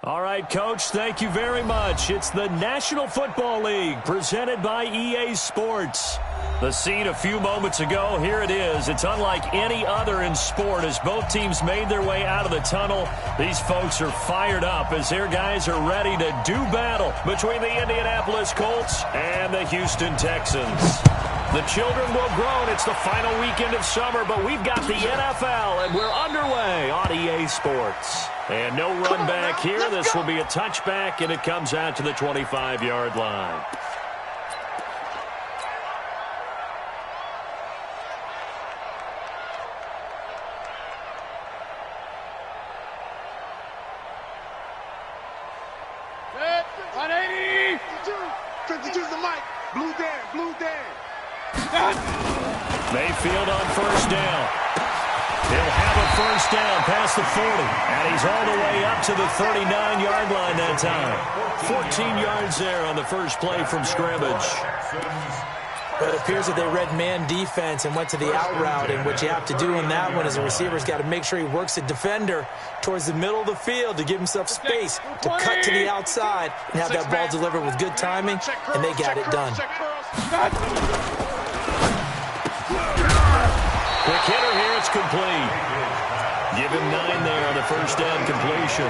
All right, Coach, thank you very much. It's the National Football League presented by EA Sports. The scene a few moments ago, here it is. It's unlike any other in sport as both teams made their way out of the tunnel. These folks are fired up as their guys are ready to do battle between the Indianapolis Colts and the Houston Texans. The children will groan. It's the final weekend of summer, but we've got the NFL, and we're underway on EA Sports. And no run back here. This will be a touchback, and it comes out to the 25-yard line. Set, 180. 52's the mic. Blue Dan. Mayfield on first down. He'll have a first down past the 40, and he's all the way up to the 39-yard line that time. 14 yards there on the first play from scrimmage. But it appears that they read man defense and went to the out route, and what you have to do in that one as a receiver's got to make sure he works the defender towards the middle of the field to give himself space to cut to the outside and have that ball delivered with good timing, and they got it done. Quick hitter here, it's complete. Give him 9 there on the first down completion.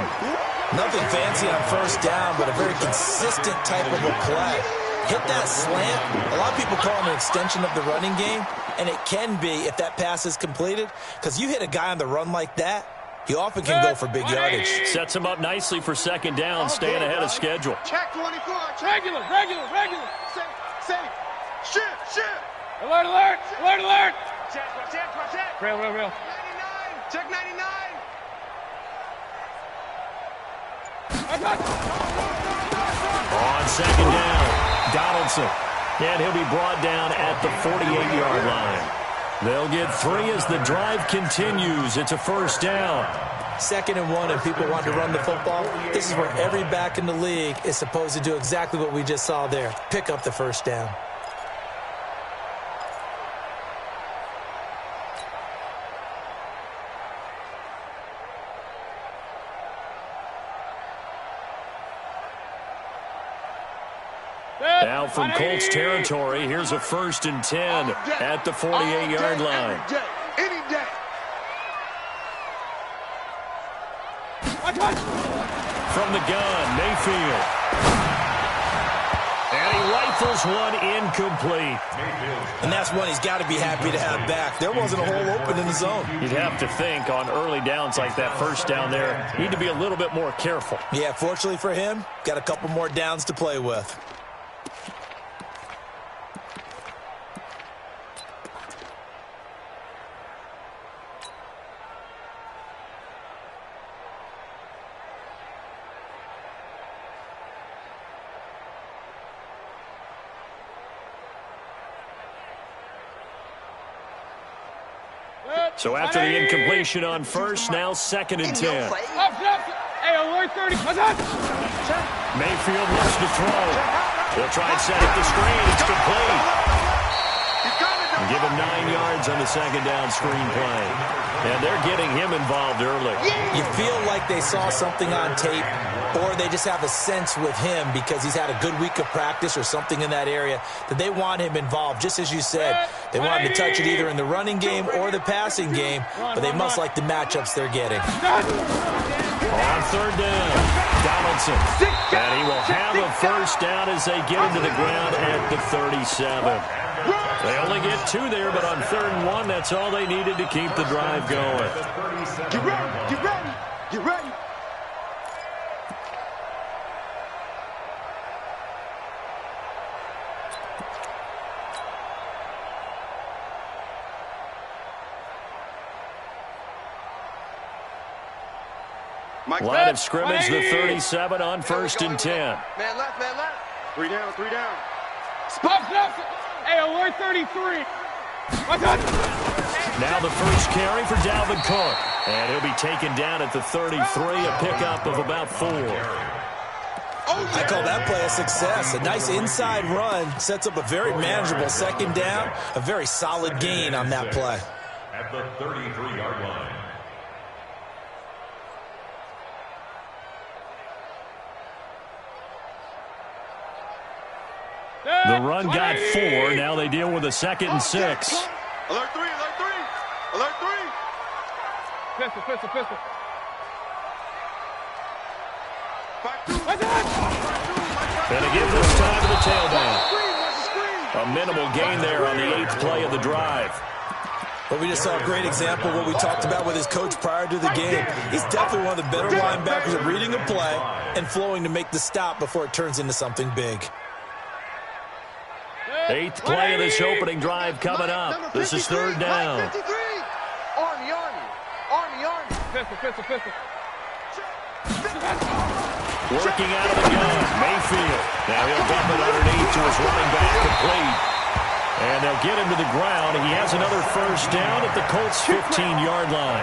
Nothing fancy on first down, but a very consistent type of a play. Hit that slant. A lot of people call it an extension of the running game, and it can be if that pass is completed, because you hit a guy on the run like that, he often can go for big yardage. Sets him up nicely for second down, staying ahead of schedule. Check 24. Regular. Safe. Shift. Alert. Check. Real. 99. Check 99. On second down, Donaldson. And he'll be brought down at the 48-yard line. They'll get 3 as the drive continues. It's a first down. 2nd and 1, and people want to run the football. This is where every back in the league is supposed to do exactly what we just saw there. Pick up the first down. Now from Colts territory, here's a 1st and 10 at the 48-yard line. Any day. From the gun, Mayfield. And he rifles one incomplete. And that's one he's got to be happy to have back. There wasn't a hole open in the zone. You'd have to think on early downs like that first down there, need to be a little bit more careful. Yeah, fortunately for him, got a couple more downs to play with. So after the incompletion on first, now 2nd and 10. Hey, alert 30. Mayfield looks to throw. They'll try and set up the screen. It's complete. And give him 9 yards on the second down screen play. And they're getting him involved early. You feel like they saw something on tape, or they just have a sense with him because he's had a good week of practice or something in that area that they want him involved. Just as you said, they want him to touch it either in the running game or the passing game, but they must like the matchups they're getting. On 3rd down, Donaldson. And he will have a first down as they get into the ground at the 37. They only get 2 there, but on 3rd and 1, that's all they needed to keep the drive going. Get ready. Line of scrimmage, the 37 on 1st and 10. Man left. 3 down. Spot left. Hey, alert 33. Now the first carry for Dalvin Cook. And he'll be taken down at the 33, a pickup of about 4. I call that play a success. A nice inside run sets up a very manageable 2nd down. A very solid gain on that play. At the 33-yard line. The run got 4. Now they deal with a 2nd and 6. Alert 3, alert 3. Alert 3. Pistol. And it gives us time to the tailback. A minimal gain there on the 8th play of the drive. But we just saw a great example of what we talked about with his coach prior to the game. He's definitely one of the better linebackers at reading a play and flowing to make the stop before it turns into something big. 8th play of this opening drive coming up. This is 3rd down. Army. Pistol. Working out of the gun, Mayfield. Now he'll dump it underneath to his running back, complete. And they'll get him to the ground. He has another 1st down at the Colts' 15-yard line.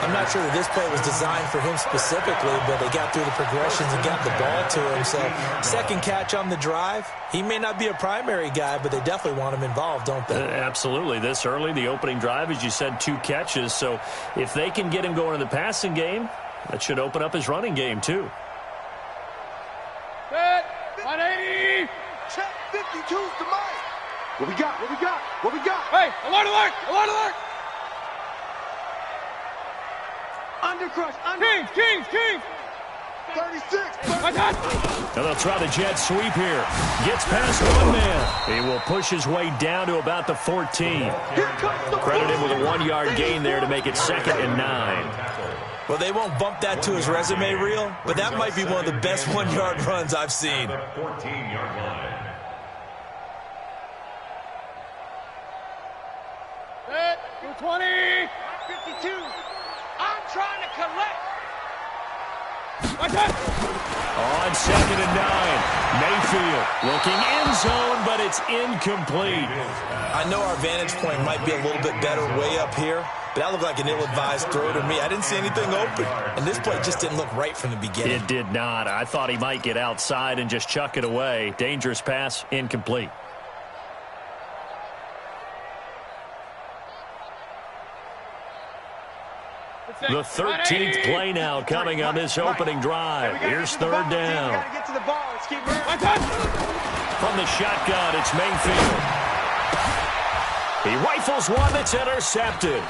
I'm not sure that this play was designed for him specifically, but they got through the progressions and got the ball to him. So 2nd catch on the drive. He may not be a primary guy, but they definitely want him involved, don't they? Absolutely. This early, the opening drive, as you said, 2 catches. So if they can get him going in the passing game, that should open up his running game, too. Set. 180. Check 52's to Mike. What we got? Hey, alert. Under. Kings. 36. Now they'll try the jet sweep here. Gets past one man. He will push his way down to about the 14. Credit him with a 1-yard gain there to make it 2nd and 9. Well, they won't bump that to his resume reel, but that might be one of the best 1-yard runs I've seen. 14-yard line. 20. 52. I'm trying to collect. On 2nd and 9. Mayfield looking end zone, but it's incomplete. I know our vantage point might be a little bit better way up here, but that looked like an ill-advised throw to me. I didn't see anything open, and this play just didn't look right from the beginning. It did not. I thought he might get outside and just chuck it away. Dangerous pass, incomplete. The 13th play now coming on this opening drive. Here's 3rd down. From the shotgun, it's Mayfield. He rifles one that's intercepted.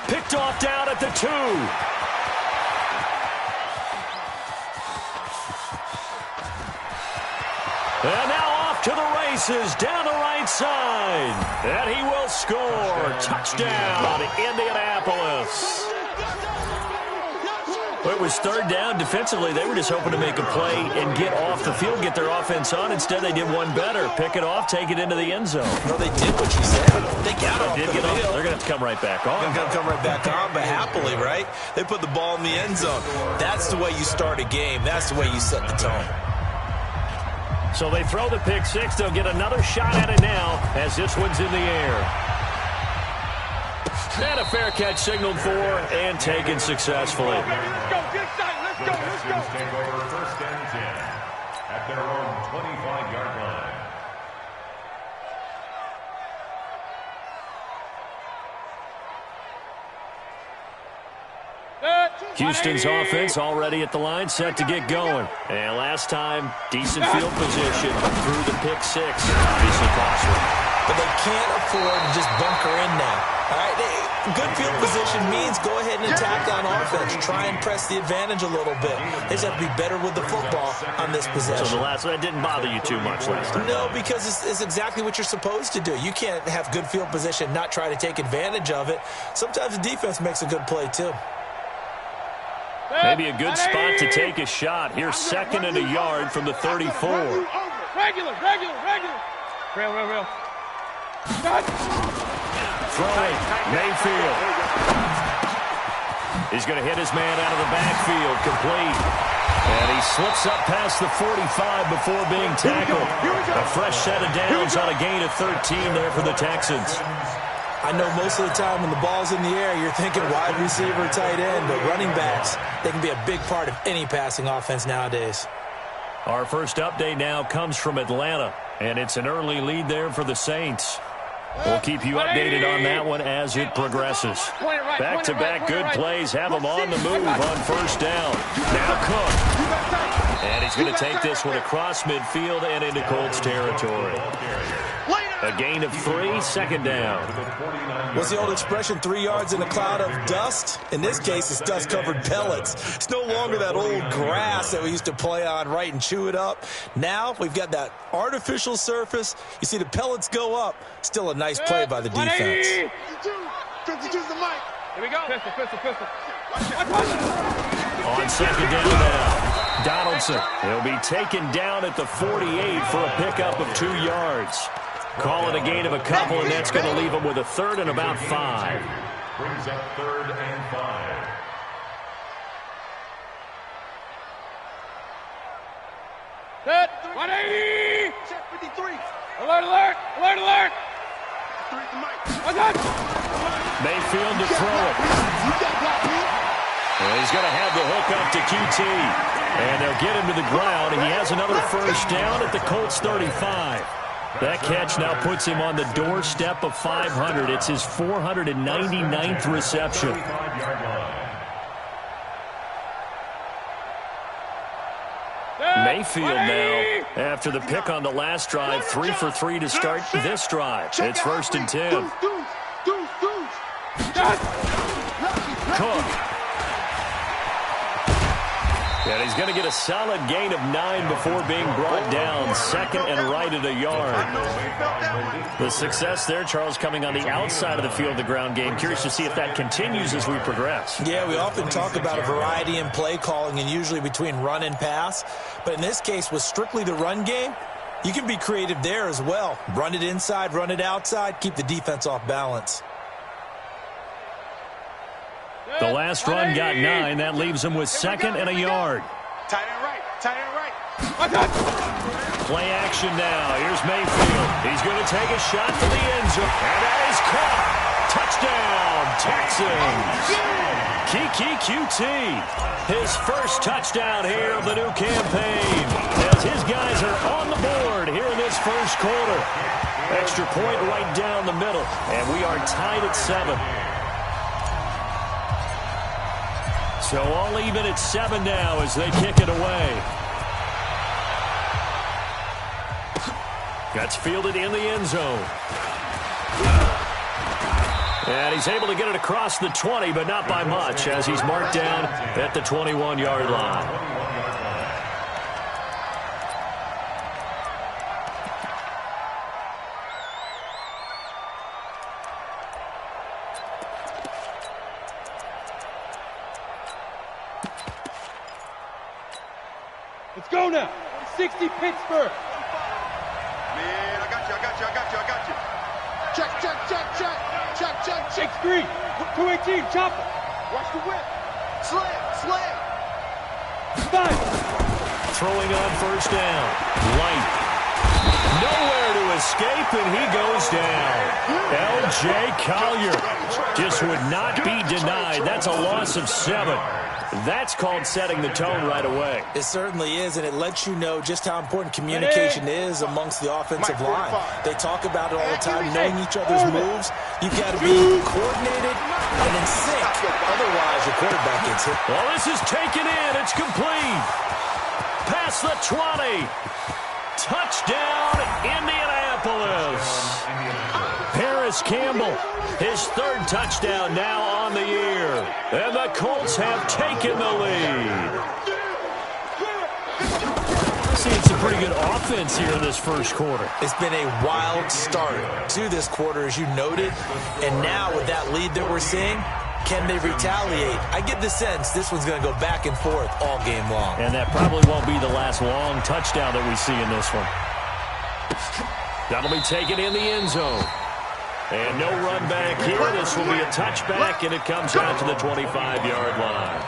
Picked off down at the 2. And now off to the races down the right side. And he will score. Touchdown, Indianapolis. Well, it was 3rd down. Defensively, they were just hoping to make a play and get off the field, get their offense on. Instead, they did one better. Pick it off, take it into the end zone. No, they did what you said. They got off the field. They're going to have to come right back on. They're going to come right back on, but happily, right? They put the ball in the end zone. That's the way you start a game. That's the way you set the tone. So they throw the pick 6. They'll get another shot at it now as this one's in the air. And a fair catch signaled for and taken successfully. Let's go. Take over 1st and 10 at their own 25-yard line. Houston's offense already at the line, set to get going. And last time, decent field position through the pick 6. Obviously costly. But they can't afford to just bunker in now. All right, good field position means go ahead and attack on offense. Try and press the advantage a little bit. They just have to be better with the football on this possession. So that didn't bother you too much last time? No, because it's exactly what you're supposed to do. You can't have good field position, not try to take advantage of it. Sometimes the defense makes a good play, too. Maybe a good spot to take a shot. Here's 2nd and a yard from the 34. Regular. Real. Throwing, Mayfield. He's going to hit his man out of the backfield, complete. And he slips up past the 45 before being tackled. A fresh set of downs on a gain of 13 there for the Texans. I know most of the time when the ball's in the air, you're thinking wide receiver, tight end, but running backs, they can be a big part of any passing offense nowadays. Our first update now comes from Atlanta, and it's an early lead there for the Saints. We'll keep you updated on that one as it progresses. Back-to-back good plays have them on the move on 1st down. Now Cook. And he's going to take this one across midfield and into Colts territory. A gain of 3, second down. What's the old expression, 3 yards in a cloud of dust? In this case, it's dust-covered pellets. It's no longer that old grass that we used to play on, right, and chew it up. Now we've got that artificial surface. You see the pellets go up. Still a nice play by the defense. 52's the mic. Here we go. Pistol. On second down now, Donaldson. He'll be taken down at the 48 for a pickup of 2 yards. Call it a gain of a couple, and that's going to leave him with a third and about 5. Brings up 3rd and 5. Set. 180. Check 53. Alert. 3 to Mike. Mayfield to throw it. And he's going to have the hook up to QT. And they'll get him to the ground, and he has another first down at the Colts 35. That catch now puts him on the doorstep of 500. It's his 499th reception. Mayfield now, after the pick on the last drive, 3 for 3 to start this drive. It's 1st and 10. Cook. And he's going to get a solid gain of 9 before being brought down. Second and right at a yard. The success there, Charles, coming on the outside of the field, the ground game. Curious to see if that continues as we progress. Yeah, we often talk about a variety in play calling and usually between run and pass. But in this case, with strictly the run game, you can be creative there as well. Run it inside, run it outside, keep the defense off balance. The last run got 9. That leaves him with second and a yard. Tight end right. Play action now. Here's Mayfield. He's going to take a shot to the end zone. And that is caught. Touchdown, Texans. Kiki QT. His first touchdown here of the new campaign. As his guys are on the board here in this first quarter. Extra point right down the middle. And we are tied at 7. So all even at 7 now as they kick it away. That's fielded in the end zone. And he's able to get it across the 20, but not by much, as he's marked down at the 21-yard line. Let's go now. 60 Pittsburgh. Man, I got you. Check. 6-3. 218, chopper. Watch the whip. Slam. 5. Throwing on first down. Light. Nowhere to escape, and he goes down. L.J. Collier just would not be denied. That's a loss of 7. That's called setting the tone right away. It certainly is, and it lets you know just how important communication is amongst the offensive line. They talk about it all the time, knowing each other's moves. You've got to be coordinated and in sync. Otherwise, your quarterback gets hit. Well, this is taken in. It's complete. Past the 20. Touchdown, Indianapolis. Paris Campbell, his 3rd touchdown now on the year. And the Colts have taken the lead. Seeing some pretty good offense here in this first quarter. It's been a wild start to this quarter, as you noted. And now with that lead that we're seeing, can they retaliate? I get the sense this one's going to go back and forth all game long. And that probably won't be the last long touchdown that we see in this one. That'll be taken in the end zone. And no run back here. This will be a touchback, and it comes out to the 25-yard line.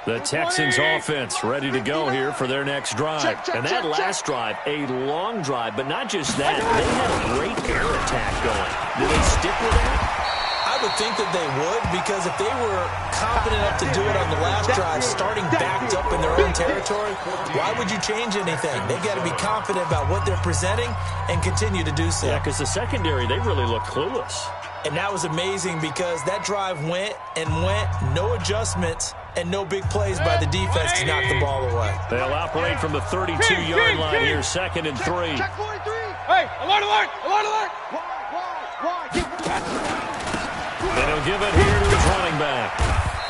The Texans offense ready to go here for their next drive. And that last drive, a long drive, but not just that. They had a great air attack going. Did they stick with that? I would think that they would, because if they were confident enough to do it on the last drive, starting backed up in their own territory, why would you change anything? They've got to be confident about what they're presenting and continue to do so. Yeah, because the secondary, they really look clueless. And that was amazing because that drive went and went, no adjustments, and no big plays by the defense to knock the ball away. They'll operate from the 32-yard line here, 2nd and 3. Check 43. Hey, alert, alert, alert, alert. Why? And he'll give it here to his running back.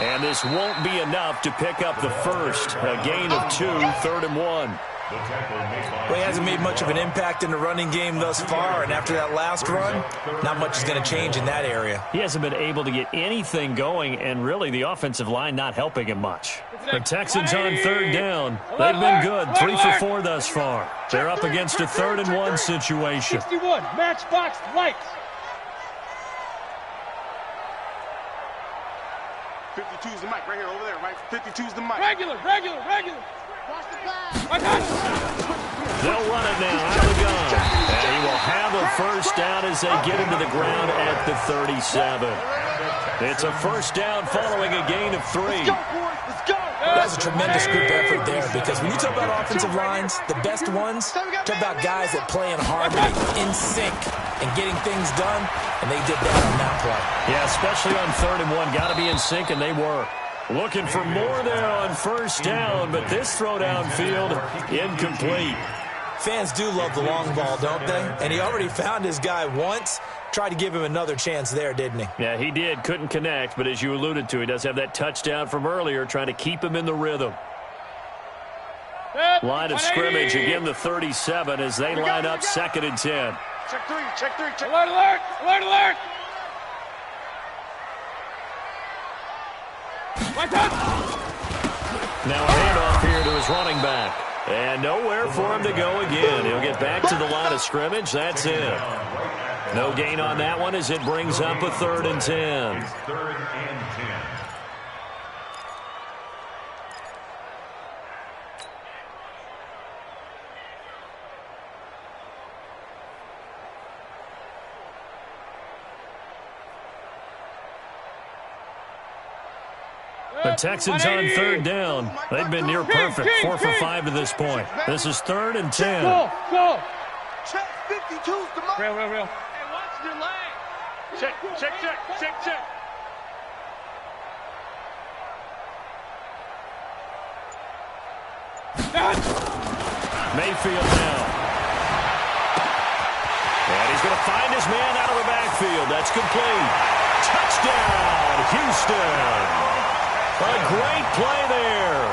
And this won't be enough to pick up the first. A gain of 2, 3rd and 1. Well, he hasn't made much of an impact in the running game thus far, and after that last run, not much is going to change in that area. He hasn't been able to get anything going, and really the offensive line not helping him much. The Texans on 3rd down. They've been good, 3 for 4 thus far. They're up against a 3rd and 1 situation. 61, matchbox lights. 52's the mic right here, over there, right? 52's the mic. Regular. Watch the pass. They'll run it now out of the gun. And he will have a first down as they get into the ground at the 37. It's a first down following a gain of 3. Let's go, boys. Let's go. That's a tremendous group effort there, because when you talk about offensive lines, the best ones, talk about guys that play in harmony, in sync, and getting things done, and they did that on that play. Yeah, especially on 3rd and 1. Got to be in sync, and they were. Looking for more there on first down, but this throw downfield, incomplete. Fans do love the long ball, don't they? And he already found his guy once. Tried to give him another chance there, didn't he? Yeah, he did. Couldn't connect, but as you alluded to, he does have that touchdown from earlier, trying to keep him in the rhythm. Line of scrimmage, again the 37 as they line up 2nd and 10. Check 3, check 3, check. Alert, alert, alert, alert. Now a handoff here to his running back. And nowhere for him to go again. He'll get back to the line of scrimmage. That's it. No gain on that one as it brings up a 3rd and 10. 3rd and 10. The Texans on 3rd down. They've been near perfect, 4 for 5 to this point. This is 3rd and 10. Go. Check 52's the mic. Real. Hey, watch your leg. Check. Mayfield now. And he's going to find his man out of the backfield. That's complete. Touchdown, Houston. A great play there.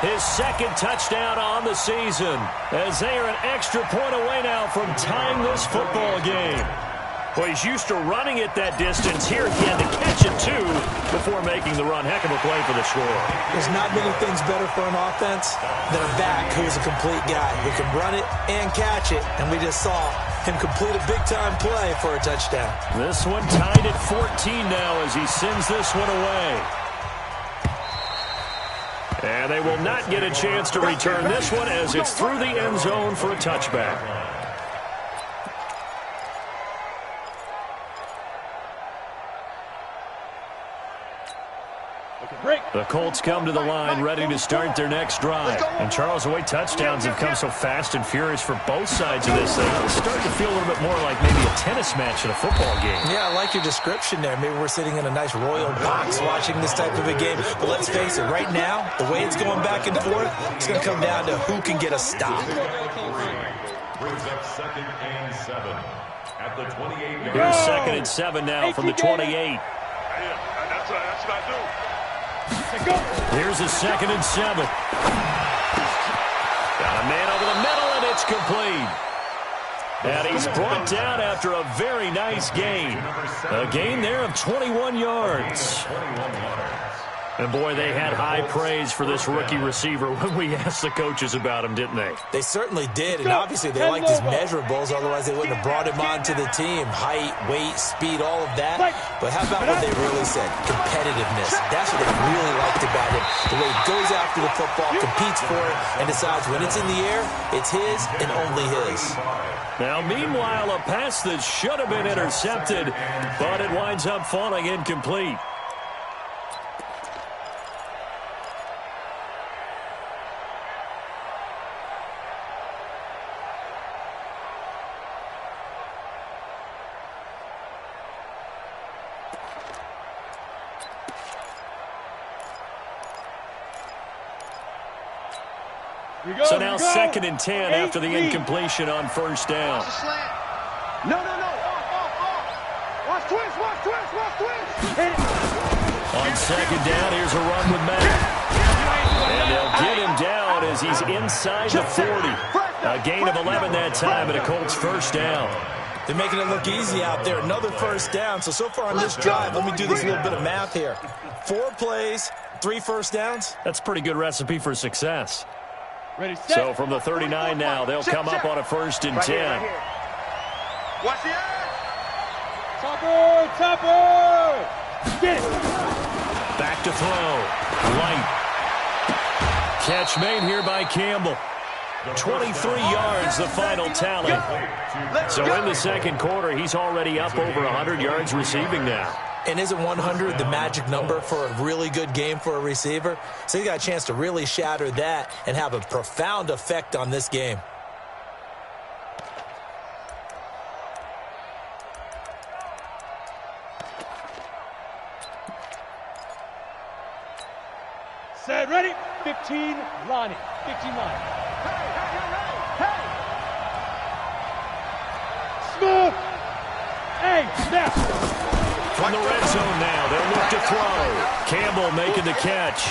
His 2nd touchdown on the season, as they are an extra point away now from tying this football game. Well, he's used to running it that distance. Here he had to catch it, too, before making the run. Heck of a play for the score. There's not many things better for an offense than a back who's a complete guy who can run it and catch it, and we just saw him complete a big-time play for a touchdown. This one tied at 14 now as he sends this one away. And they will not get a chance to return this one as it's through the end zone for a touchback. The Colts come to the line ready to start their next drive. And Charles, the way touchdowns have come so fast and furious for both sides of this thing, it's starting to feel a little bit more like maybe a tennis match in a football game. Yeah, I like your description there. Maybe we're sitting in a nice royal box watching this type of a game. But let's face it, right now, the way it's going back and forth, it's going to come down to who can get a stop. Brings up 2nd and 7 at the 28. Here's 2nd and 7 now from the 28. That's what I do. Here's a 2nd and 7. Got a man over the middle, and it's complete. And he's brought down after a very nice gain. A gain there of 21 yards. And, boy, they had high praise for this rookie receiver when we asked the coaches about him, didn't they? They certainly did, and obviously they liked his measurables, otherwise they wouldn't have brought him onto the team. Height, weight, speed, all of that. But how about what they really said? Competitiveness. That's what they really liked about him. The way he goes after the football, competes for it, and decides when it's in the air, it's his and only his. Now, meanwhile, a pass that should have been intercepted, but it winds up falling incomplete. So now 2nd and 10 after the incompletion on first down. No. Off. Watch twist. On 2nd down, here's a run with Matt. And they'll get him down as he's inside the 40. A gain of 11 that time and a Colts first down. They're making it look easy out there. Another first down. So far on this drive, let me do this little bit of math here. 4 plays, 3 first downs. That's a pretty good recipe for success. Ready, set. So from the 39 now, they'll come up on a 1st and 10. Watch the edge. Topper. Get it. Back to throw. Light. Catch made here by Campbell. 23 yards, the final tally. So in the 2nd quarter, he's already up over 100 yards receiving now. And isn't 100 the magic number for a really good game for a receiver? So he got a chance to really shatter that and have a profound effect on this game. Set, ready. 15, Lonnie. 15 line. Hey. Smooth. Hey, snap. From the red zone now, they'll look to throw. Campbell making the catch.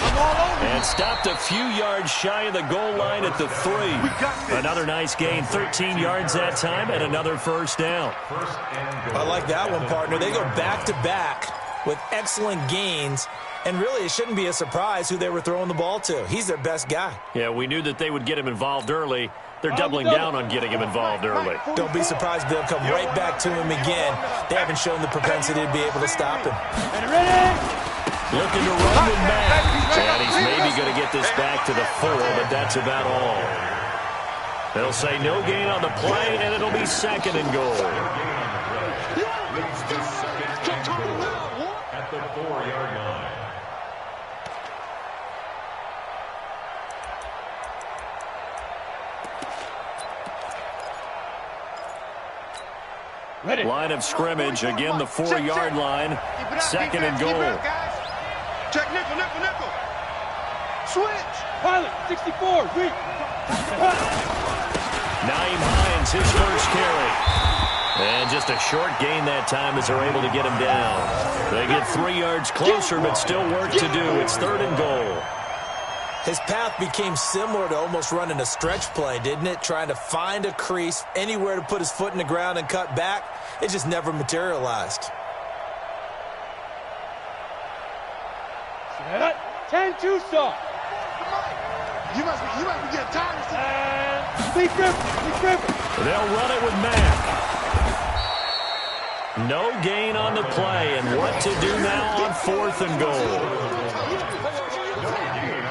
And stopped a few yards shy of the goal line at the 3. Another nice gain, 13 yards that time, and another first down. I like that one, partner. They go back-to-back with excellent gains. And really, it shouldn't be a surprise who they were throwing the ball to. He's their best guy. Yeah, we knew that they would get him involved early. They're doubling down on getting him involved early. Don't be surprised if they'll come right back to him again. They haven't shown the propensity to be able to stop him. Looking to run with Matt. And he's maybe going to get this back to the 4, but that's about all. They'll say no gain on the play, and it'll be 2nd and goal. At the 4-yard line. Ready. Line of scrimmage, again the 4-yard line. 2nd and goal. Check nickel. Switch. Pilot, 64, read. Naeem Hines, his first carry. And just a short gain that time as they're able to get him down. They get 3 yards closer, but still work to do. It's 3rd and goal. His path became similar to almost running a stretch play, didn't it? Trying to find a crease, anywhere to put his foot in the ground and cut back. It just never materialized. 10-2 soft. You must be getting tired of And Lee Griffin. They'll run it with Matt. No gain on the play, and what to do now on 4th and goal.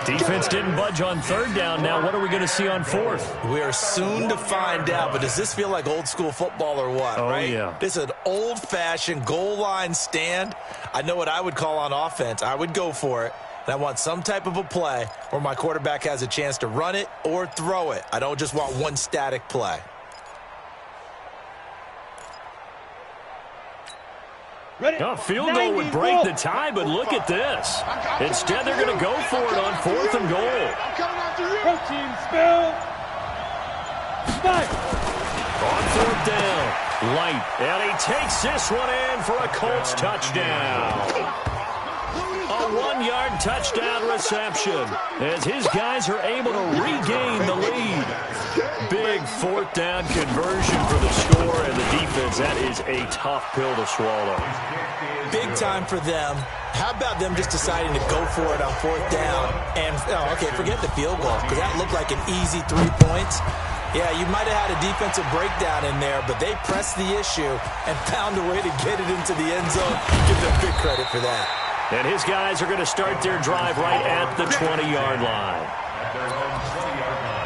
Defense didn't budge on 3rd down. Now what are we going to see on 4th? We are soon to find out, but does this feel like old school football or what? Oh, right? yeah. This is an old-fashioned goal line stand. I know what I would call on offense. I would go for it. And I want some type of a play where my quarterback has a chance to run it or throw it. I don't just want one static play. A field goal would break the tie, but look at this. Instead, they're going to go for it on 4th and goal. Protein spill. Spike. On 4th down, Light. And he takes this one in for a Colts touchdown. A 1-yard touchdown reception as his guys are able to regain the lead. Big fourth down conversion for the score, and the defense, that is a tough pill to swallow. Big time for them. How about them just deciding to go for it on fourth down? And, forget the field goal, because that looked like an easy 3 points. Yeah, you might have had a defensive breakdown in there, but they pressed the issue and found a way to get it into the end zone. Give them big credit for that. And his guys are going to start their drive right at the 20-yard line. At their own 20-yard line.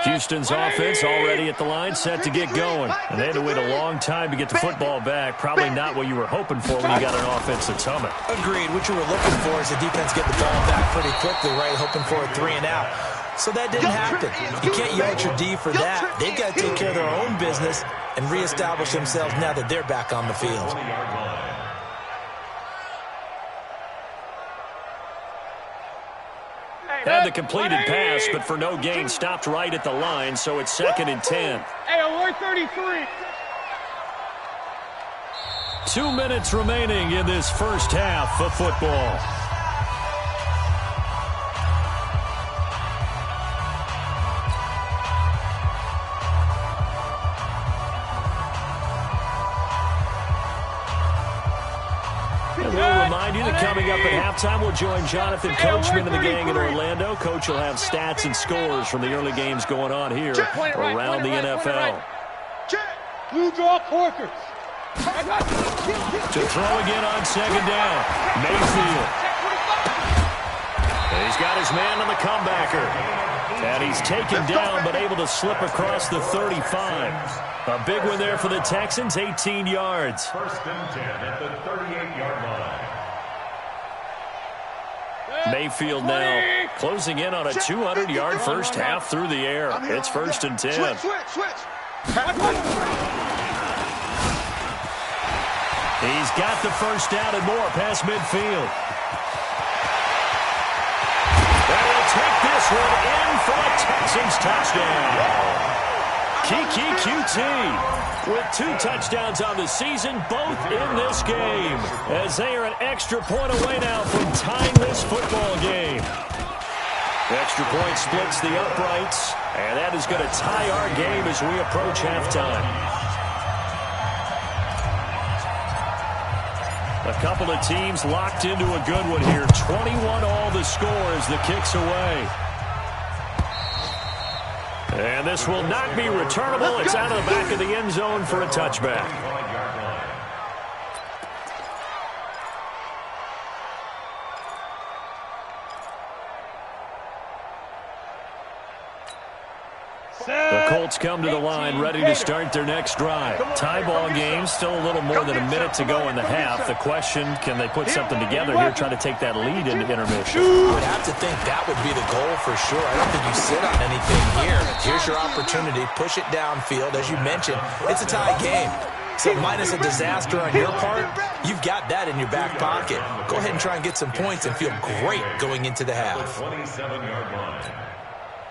Houston's offense already at the line, set to get going. And they had to wait a long time to get the football back. Probably not what you were hoping for when you got an offense that's humming. Agreed. What you were looking for is the defense get the ball back pretty quickly, right? Hoping for a 3 and out. So that didn't happen. You can't yell at your D for that. They've got to take care of their own business and reestablish themselves now that they're back on the field. Had the completed pass, but for no gain, stopped right at the line, so it's 2nd and 10. Hey, alert 33. 2 minutes remaining in this first half of football. We'll remind you that coming up at halftime, we'll join Jonathan Coachman and the gang in Orlando. Coach will have stats and scores from the early games going on here around the NFL. Blue draw Corkers. To throw again on 2nd down, Mayfield. And he's got his man on the comebacker. And he's taken down but able to slip across the 35. A big one there for the Texans, 18 yards. 1st and 10 at the 38-yard line. Mayfield now closing in on a 200-yard first half through the air. It's 1st and 10. Switch. He's got the first down and more past midfield. And he'll take this one in for a Texans touchdown. Kiki QT with 2 touchdowns on the season, both in this game, as they are an extra point away now from tying this football game. Extra point splits the uprights, and that is going to tie our game as we approach halftime. A couple of teams locked into a good one here. 21 all the score as the kick's away. And this will not be returnable. It's out of the back of the end zone for a touchback. The Colts come to the line, ready to start their next drive. Tie ball game, still a little more than a minute to go in the half. The question, can they put something together here, try to take that lead into intermission? I would have to think that would be the goal for sure. I don't think you sit on anything here. Here's your opportunity. Push it downfield. As you mentioned, it's a tie game. So minus a disaster on your part, you've got that in your back pocket. Go ahead and try and get some points and feel great going into the half. 27-yard line.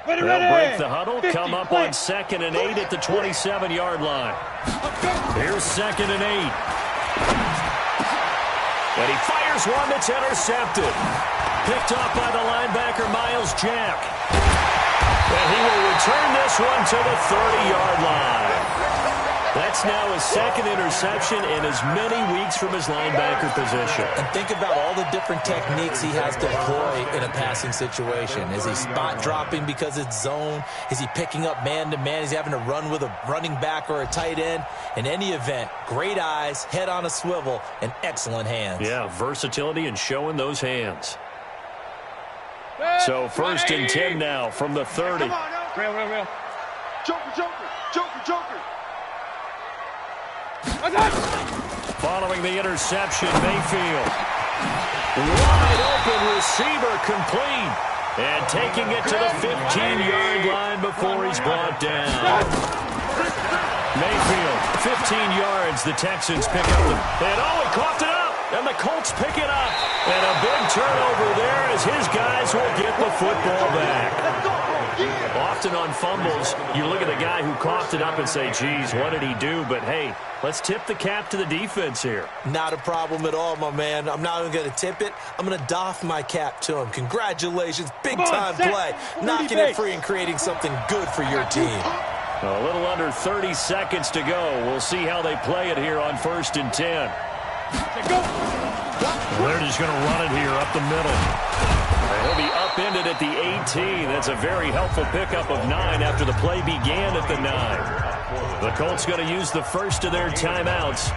They'll break the huddle, come up on 2nd and 8 at the 27-yard line. Here's 2nd and 8. And he fires one that's intercepted. Picked off by the linebacker, Miles Jack. And he will return this one to the 30-yard line. That's now his 2nd interception in as many weeks from his linebacker position. And think about all the different techniques he has to employ in a passing situation. Is he spot dropping because it's zone? Is he picking up man-to-man? Is he having to run with a running back or a tight end? In any event, great eyes, head on a swivel, and excellent hands. Yeah, versatility and showing those hands. So 1st and 10 now from the 30. Real. Joker. Following the interception, Mayfield. Wide open receiver complete. And taking it to the 15-yard line before he's brought down. Mayfield, 15 yards. The Texans pick up the... And he coughed it up. And the Colts pick it up. And a big turnover there as his guys will get the football back. often on fumbles, you look at the guy who coughed it up and say, geez, what did he do? But, hey, let's tip the cap to the defense here. Not a problem at all, my man. I'm not even going to tip it. I'm going to doff my cap to him. Congratulations. Big-time play. Knocking it free and creating something good for your team. A little under 30 seconds to go. We'll see how they play it here on 1st and 10. They're just going to run it here up the middle. He'll be upended at the 18. That's a very helpful pickup of 9 after the play began at the 9. The Colts going to use the first of their timeouts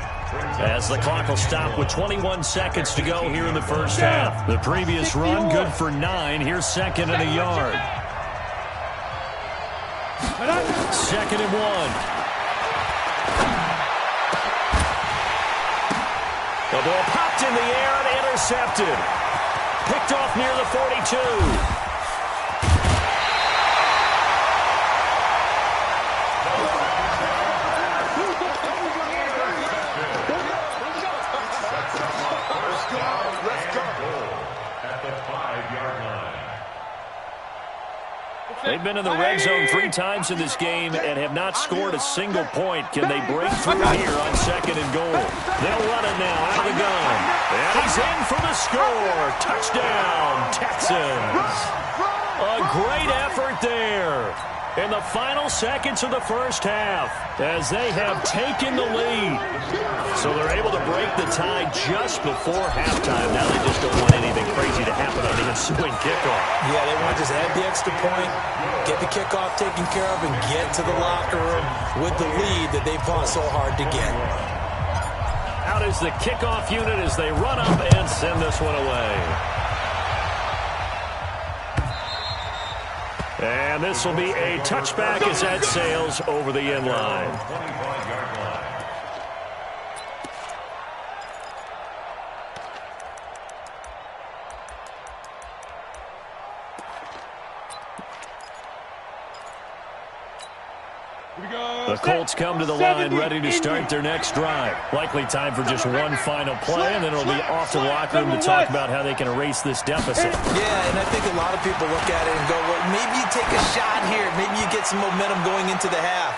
as the clock will stop with 21 seconds to go here in the first half. The previous run good for 9. Here's 2nd and a yard. 2nd and 1. The ball popped in the air and intercepted. Picked off near the 42. At the 5-yard line. They've been in the red zone 3 times in this game and have not scored a single point. Can they break through here on 2nd and goal? They'll run it now out of the gun. And he's in for the score. Touchdown, Texans. A great effort there in the final seconds of the first half as they have taken the lead. So they're able to break the tie just before halftime. Now they just don't want anything crazy to happen on the ensuing kickoff. Yeah, they want to just add the extra point, get the kickoff taken care of, and get to the locker room with the lead that they fought so hard to get. Out is the kickoff unit as they run up and send this one away. And this will be a touchback as that sails over the end line. 25-yard line. The Colts come to the line ready to start their next drive. Likely time for just one final play, and then it'll be off to the locker room to talk about how they can erase this deficit. Yeah, and I think a lot of people look at it and go, well, maybe you take a shot here. Maybe you get some momentum going into the half.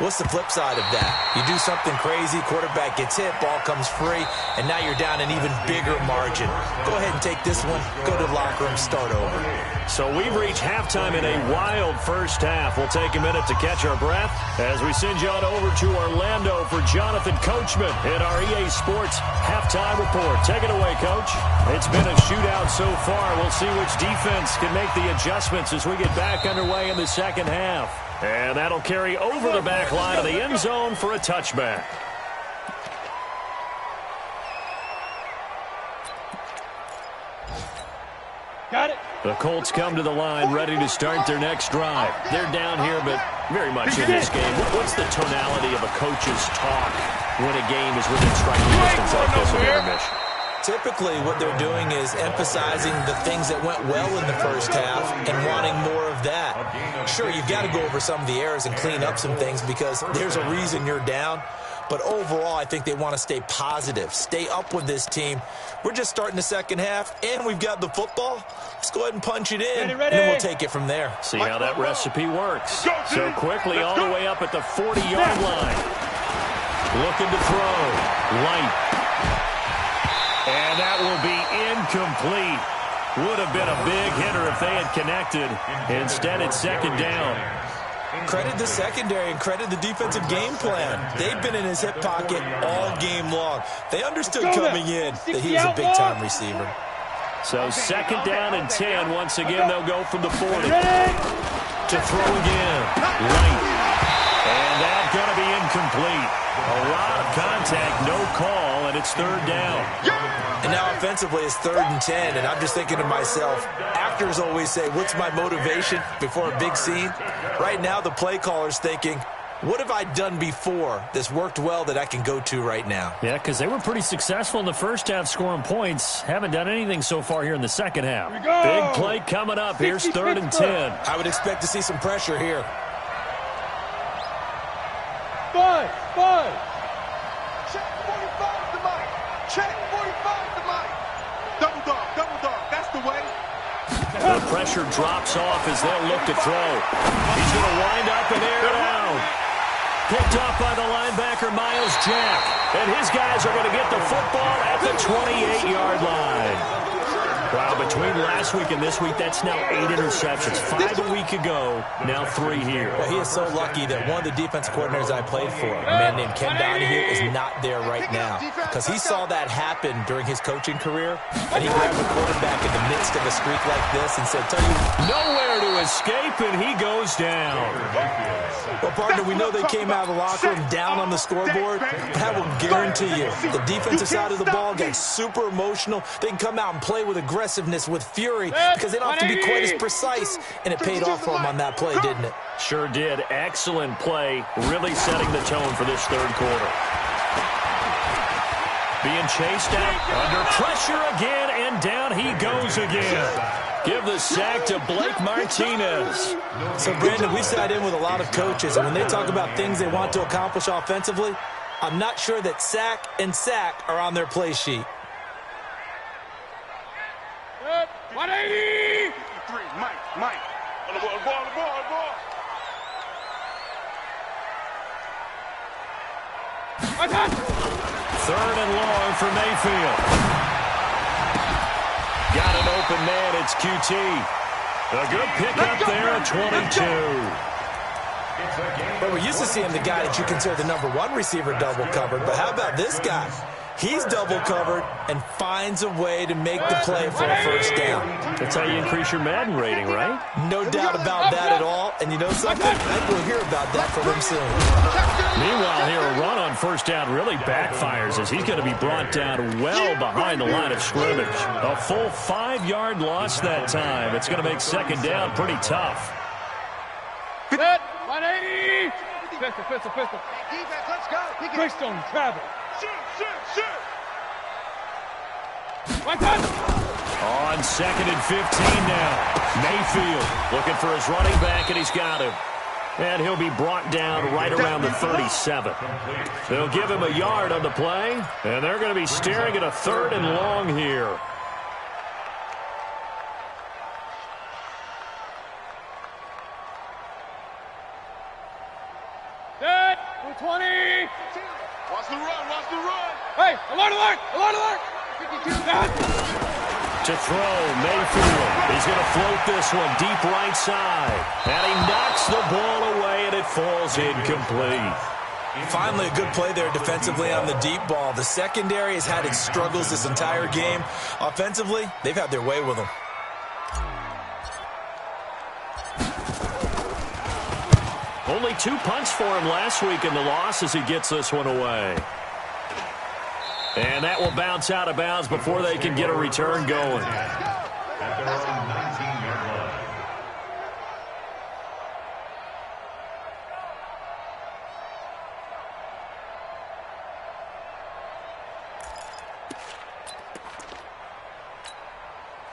What's the flip side of that? You do something crazy, quarterback gets hit, ball comes free, and now you're down an even bigger margin. Go ahead and take this one, go to the locker room, start over. So we've reached halftime in a wild first half. We'll take a minute to catch our breath as we send you on over to Orlando for Jonathan Coachman in our EA Sports Halftime Report. Take it away, Coach. It's been a shootout so far. We'll see which defense can make the adjustments as we get back underway in the second half. And that'll carry over the back line of the end zone for a touchback. Got it. The Colts come to the line ready to start their next drive. They're down here, but very much in this game. What's the tonality of a coach's talk when a game is within striking distance like this with intermission? Typically, what they're doing is emphasizing the things that went well in the first half and wanting more of that. Sure, you've got to go over some of the errors and clean up some things because there's a reason you're down. But overall, I think they want to stay positive, stay up with this team. We're just starting the second half, and we've got the football. Let's go ahead and punch it in, and then we'll take it from there. See how that recipe works. So quickly all the way up at the 40-yard line. Looking to throw. Light. And that will be incomplete. Would have been a big hitter if they had connected. Instead, it's second down. Credit the secondary and credit the defensive game plan. They've been in his hip pocket all game long. They understood coming in that he was a big-time receiver. So second down and 10. Once again, they'll go from the 40. To throw again. Light. And that's going to be incomplete. A lot of contact, no call, and it's third down. And now offensively it's 3rd and 10, and I'm just thinking to myself, actors always say, what's my motivation before a big scene? Right now the play caller's thinking, what have I done before that's worked well that I can go to right now? Yeah, because they were pretty successful in the first half scoring points. Haven't done anything so far here in the second half. Big play coming up. Here's 3rd and 10. I would expect to see some pressure here. 5. Check 45 to Mike. Check 45 to Mike. Double dog. That's the way. The pressure drops off as they'll look to throw. He's going to wind up and air it out. Picked off by the linebacker, Miles Jack. And his guys are going to get the football at the 28-yard line. Wow, between last week and this week, that's now 8 interceptions. 5 a week ago, now 3 here. Well, he is so lucky that one of the defense coordinators I played for, a man named Ken Donahue, is not there right now. Because he saw that happen during his coaching career, and he grabbed the quarterback in the midst of a streak like this and said, tell you, nowhere to escape, and he goes down. Well, partner, we know they came out of the locker room down on the scoreboard, but I will guarantee you, the defensive side of the ball got super emotional. They can come out and play with aggressiveness, with fury, because they don't have to be quite as precise, and it paid off for them on that play, didn't it? Sure did. Excellent play, really setting the tone for this third quarter. Being chased out, under pressure again, and down he goes again. Give the sack to Blake Martinez. So, Brandon, we sat in with a lot of coaches, and when they talk about things they want to accomplish offensively, I'm not sure that sack and sack are on their play sheet. 180! Mike. On the ball. Third and long for Mayfield. Got an open man, it's QT. A good pickup there at 22. Well, we're used to seeing the guy that you consider the #1 receiver double covered, but how about this guy? He's double covered and finds a way to make the play for a first down. That's how you increase your Madden rating, right? No doubt about that at all. And you know something? I think we'll hear about that from him soon. Meanwhile, here a run on first down really backfires as he's going to be brought down well behind the line of scrimmage. A full 5-yard loss that time. It's going to make second down pretty tough. 180! Pistol. Defense, let's go. Greystone travel. Shoot. On 2nd and 15 now. Mayfield looking for his running back, and he's got him. And he'll be brought down right around the 37. They'll give him a yard on the play, and they're going to be staring at a 3rd and long here. Dead. 20. Watch the run. Hey, alert. 52. To throw, Mayfield. He's going to float this one deep right side. And he knocks the ball away, and it falls incomplete. Finally, a good play there defensively on the deep ball. The secondary has had its struggles this entire game. Offensively, they've had their way with them. Only 2 punts for him last week in the loss as he gets this one away. And that will bounce out of bounds before they can get a return going. At their own 19-yard line.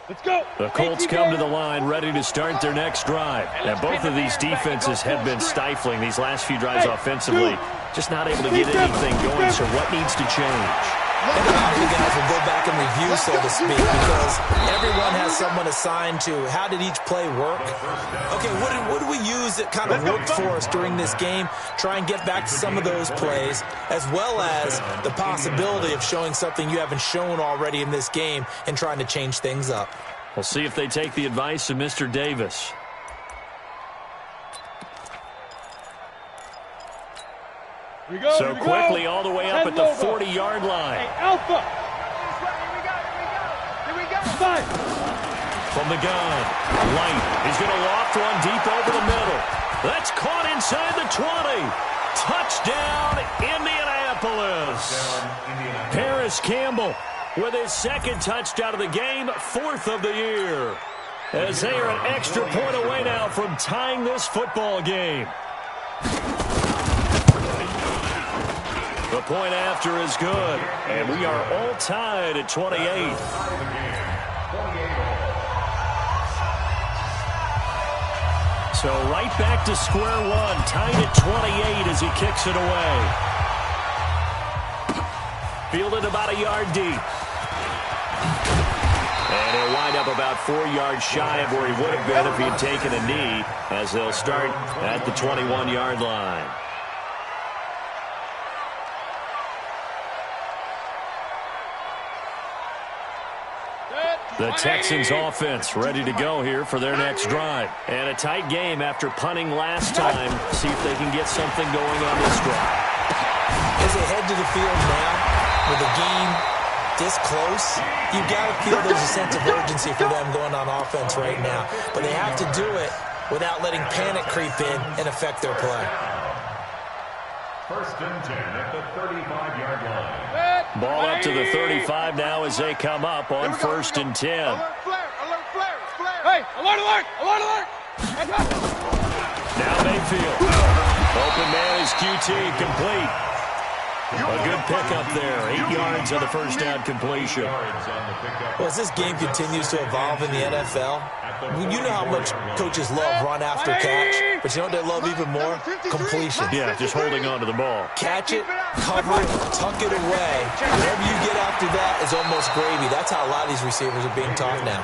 Let's go. The Colts come to the line ready to start their next drive. And both of these defenses have been stifling these last few drives offensively. Just not able to get anything going, so what needs to change? And the hockey guys will go back and review, so to speak, because everyone has someone assigned to how did each play work. Okay, what did we use that kind of worked for us during this game? Try and get back to some of those plays, as well as the possibility of showing something you haven't shown already in this game and trying to change things up. We'll see if they take the advice of Mr. Davis. So quickly all the way up at the 40-yard line. Hey, Alpha. Here we go. Five. From the gun, Light. He's going to loft one deep over the middle. That's caught inside the 20. Touchdown, Indianapolis. Paris Campbell with his 2nd touchdown of the game, 4th of the year. As they are an extra point away now from tying this football game. The point after is good, and we are all tied at 28. So right back to square one, tied at 28 as he kicks it away. Fielded about a yard deep. And he'll wind up about 4 yards shy of where he would have been if he had taken a knee, as they'll start at the 21-yard line. The Texans offense ready to go here for their next drive. And a tight game after punting last time. See if they can get something going on this drive. As they head to the field now, with the game this close, you've got to feel there's a sense of urgency for them going on offense right now. But they have to do it without letting panic creep in and affect their play. 1st and 10 at the 35-yard line. Ball up to the 35 now as they come up on 1st and 10. Alert, flare, alert, flare, flare. Hey, alert, alert, alert, alert. Now Mayfield. Open man is QT, complete. A good pickup there. 8 yards on the first down completion. Well, as this game continues to evolve in the NFL, you know how much coaches love run after catch, but you know what they love even more? Completion. Yeah, just holding on to the ball. Catch it, cover it, tuck it away. Whatever you get after that is almost gravy. That's how a lot of these receivers are being taught now.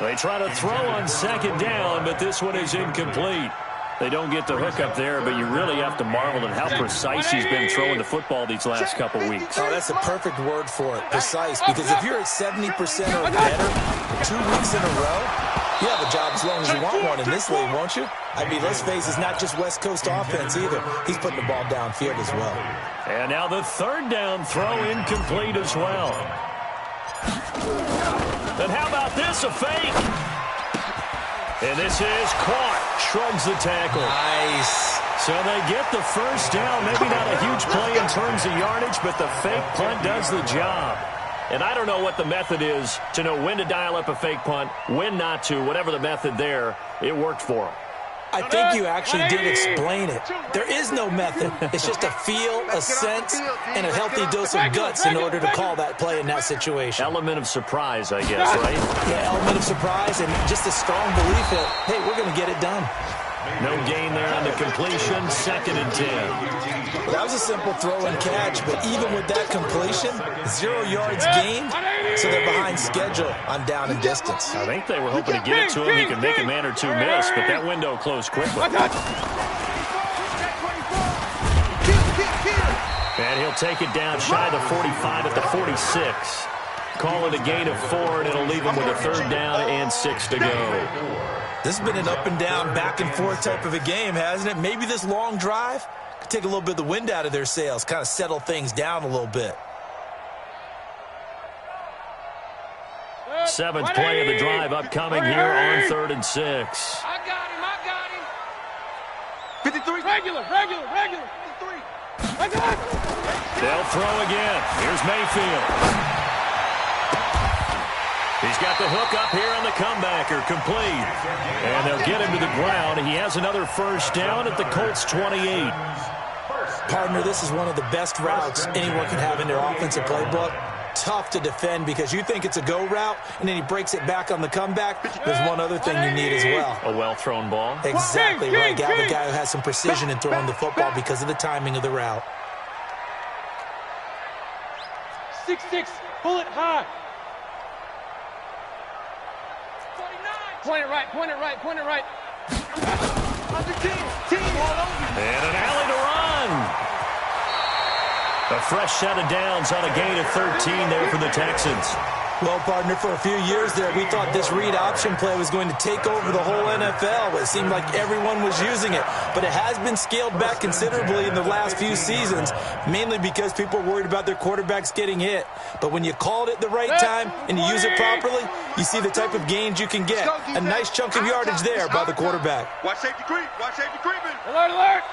They try to throw on 2nd down, but this one is incomplete. They don't get the hook up there, but you really have to marvel at how precise he's been throwing the football these last couple weeks. Oh, that's a perfect word for it, precise, because if you're at 70% or better 2 weeks in a row, you have a job as long as you want one in this league, won't you? I mean, let's face it, it's not just West Coast offense either. He's putting the ball downfield as well. And now the 3rd down throw incomplete as well. And how about this, a fake? And this is caught. Shrugs the tackle. Nice. So they get the 1st down. Maybe not a huge play in terms of yardage, but the fake punt does the job. And I don't know what the method is to know when to dial up a fake punt, when not to, whatever the method there, it worked for them. I think you actually did explain it. There is no method. It's just a feel, a sense, and a healthy dose of guts in order to call that play in that situation. Element of surprise, I guess, right? Yeah, element of surprise and just a strong belief that, hey, we're going to get it done. No gain there on the completion, 2nd and 10. Well, that was a simple throw and catch, but even with that completion, 0 yards gained, so they're behind schedule on down and distance. I think they were hoping to get it to him. He could make a man or two miss, but that window closed quickly. And he'll take it down shy of the 45 at the 46. Call it a gain of 4, and it'll leave him with a 3rd down and 6 to go. This has been an up and down, back and forth type of a game, hasn't it? Maybe this long drive could take a little bit of the wind out of their sails, kind of settle things down a little bit. 7th play of the drive upcoming here on 3rd and 6. I got him. 53. Regular. 53. I got him. They'll throw again. Here's Mayfield. He's got the hook up here on the comebacker, complete. And they'll get him to the ground. He has another 1st down at the Colts 28. Partner, this is one of the best routes anyone can have in their offensive playbook. Tough to defend because you think it's a go route, and then he breaks it back on the comeback. There's one other thing you need as well. A well-thrown ball. Exactly right. You have a guy who has some precision in throwing the football because of the timing of the route. 6-6, pull it high. Point it right. And an alley to run. A fresh set of downs on a gain of 13 there for the Texans. Well, partner, for a few years there, we thought this read option play was going to take over the whole NFL. It seemed like everyone was using it. But it has been scaled back considerably in the last few seasons, mainly because people are worried about their quarterbacks getting hit. But when you call it at the right time and you use it properly, you see the type of gains you can get. A nice chunk of yardage there by the quarterback. Watch safety creep. Alert.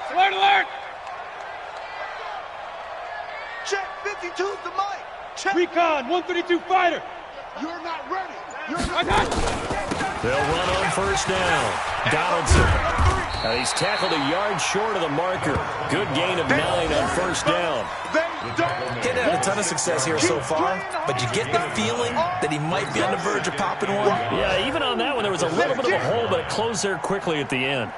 Check 52's the mic. Check. Recon, 132 fighter. You're not ready. They'll run on 1st down. Donaldson. He's tackled a yard short of the marker. Good gain of 9 on 1st down. He's had a ton of success here so far, but you get the feeling that he might be on the verge of popping one. Yeah, even on that one, there was a little bit of a hole, but it closed there quickly at the end.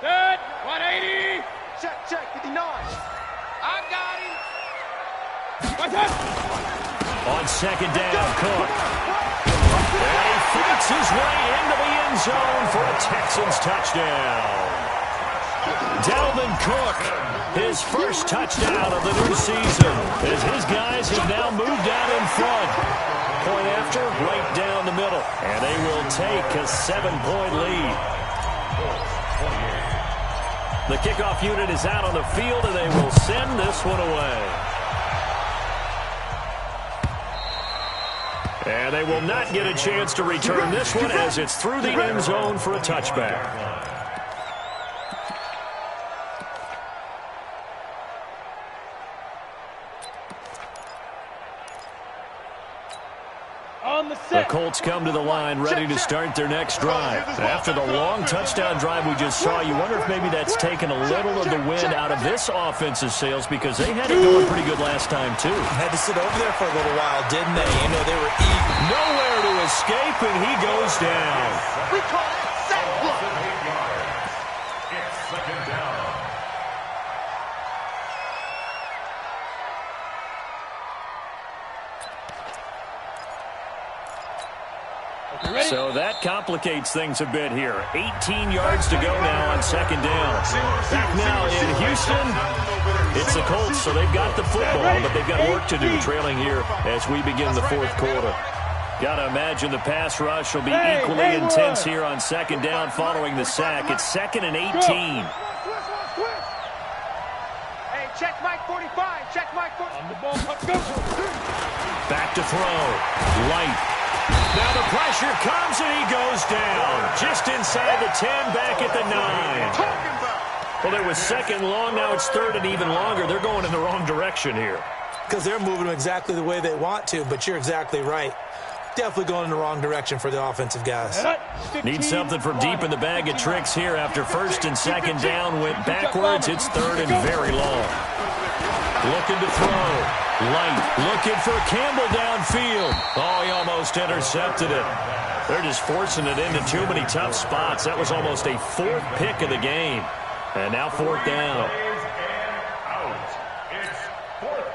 Good, 180. Check 59. I got him. On second down, Cook. And he fights his way into the end zone for a Texans touchdown. Dalvin Cook, his first touchdown of the new season, as his guys have now moved out in front. Point after, right down the middle. And they will take a 7-point lead. The kickoff unit is out on the field, and they will send this one away. And they will not get a chance to return this one as it's through the end zone for a touchback. The Colts come to the line ready to start their next drive. After the long touchdown drive we just saw, you wonder if maybe that's taken a little of the wind out of this offense's sails because they had it going pretty good last time, too. Had to sit over there for a little while, didn't they? You know, they were eager. Nowhere to escape, and he goes down. We call it sack block. It's second down. So that complicates things a bit here. 18 yards to go now on second down. Back now in Houston, it's the Colts, so they've got the football, but they've got work to do trailing here as we begin the fourth quarter. Got to imagine the pass rush will be equally intense here on second down following the sack. It's 2nd and 18. Hey, check Mike 45. Check Mike 45. On the ball. Go. Back to throw. Light. Now the pressure comes, and he goes down. Just inside the 10, back at the 9. Well, there was second long. Now it's third and even longer. They're going in the wrong direction here. Because they're moving exactly the way they want to, but you're exactly right. Definitely going in the wrong direction for the offensive guys. Need something from deep in the bag of tricks here. After first and second down went backwards, it's third and very long. Looking to throw. Light looking for Campbell downfield. Oh, he almost intercepted it. They're just forcing it into too many tough spots. That was almost a fourth pick of the game. And now fourth down.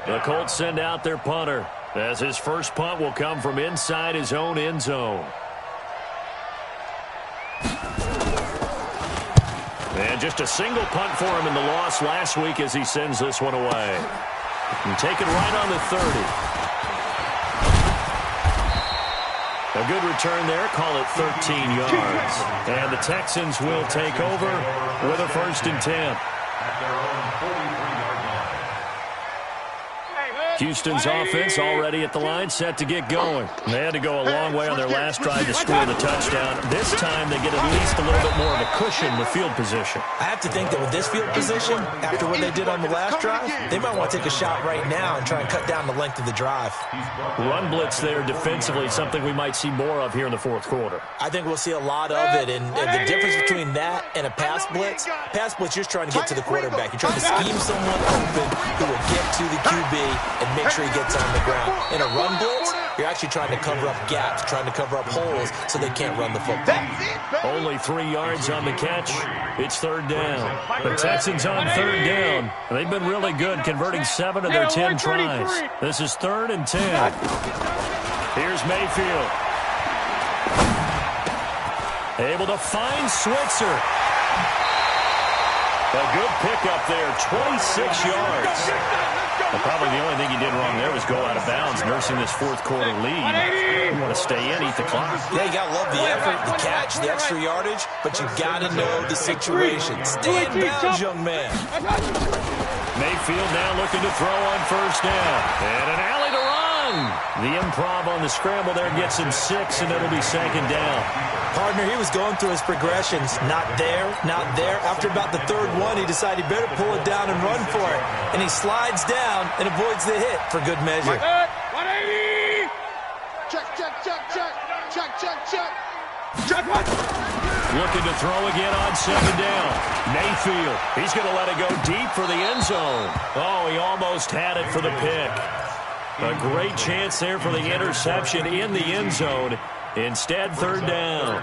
The Colts send out their punter, as his first punt will come from inside his own end zone. And just a single punt for him in the loss last week as he sends this one away. And take it right on the 30. A good return there. Call it 13 yards. And the Texans will take over with a 1st and 10. At their own 43-yard line. Houston's offense already at the line, set to get going. They had to go a long way on their last drive to score the touchdown. This time they get at least a little bit more of a cushion with field position. I have to think that with this field position, after what they did on the last drive, they might want to take a shot right now and try and cut down the length of the drive. Run blitz there defensively, something we might see more of here in the fourth quarter. I think we'll see a lot of it, and the difference between that and a pass blitz, you're trying to get to the quarterback. You're trying to scheme someone open who will get to the QB and make sure he gets on the ground. In a run blitz, you're actually trying to cover up gaps, trying to cover up holes so they can't run the football. Only 3 yards on the catch. It's third down. The Texans on third down. They've been really good, converting 7 of their 10 tries. This is 3rd and 10. Here's Mayfield. Able to find Switzer. A good pickup there, 26 yards. Well, probably the only thing he did wrong there was go out of bounds, nursing this fourth quarter lead. You want to stay in, eat the clock. Yeah, you got to love the effort, the catch, the extra yardage, but you got to know the situation. Stay in bounds, young man. Mayfield now looking to throw on first down. And an alley to run. The improv on the scramble there gets him 6, and it'll be second down. Partner, he was going through his progressions. Not there, not there. After about the third one, he decided he better pull it down and run for it. And he slides down and avoids the hit for good measure. 180! Check, check, check, check. Check, check, check. Check one. Looking to throw again on second down. Mayfield, he's going to let it go deep for the end zone. Oh, he almost had it for the pick. A great chance there for the interception in the end zone. Instead, third down.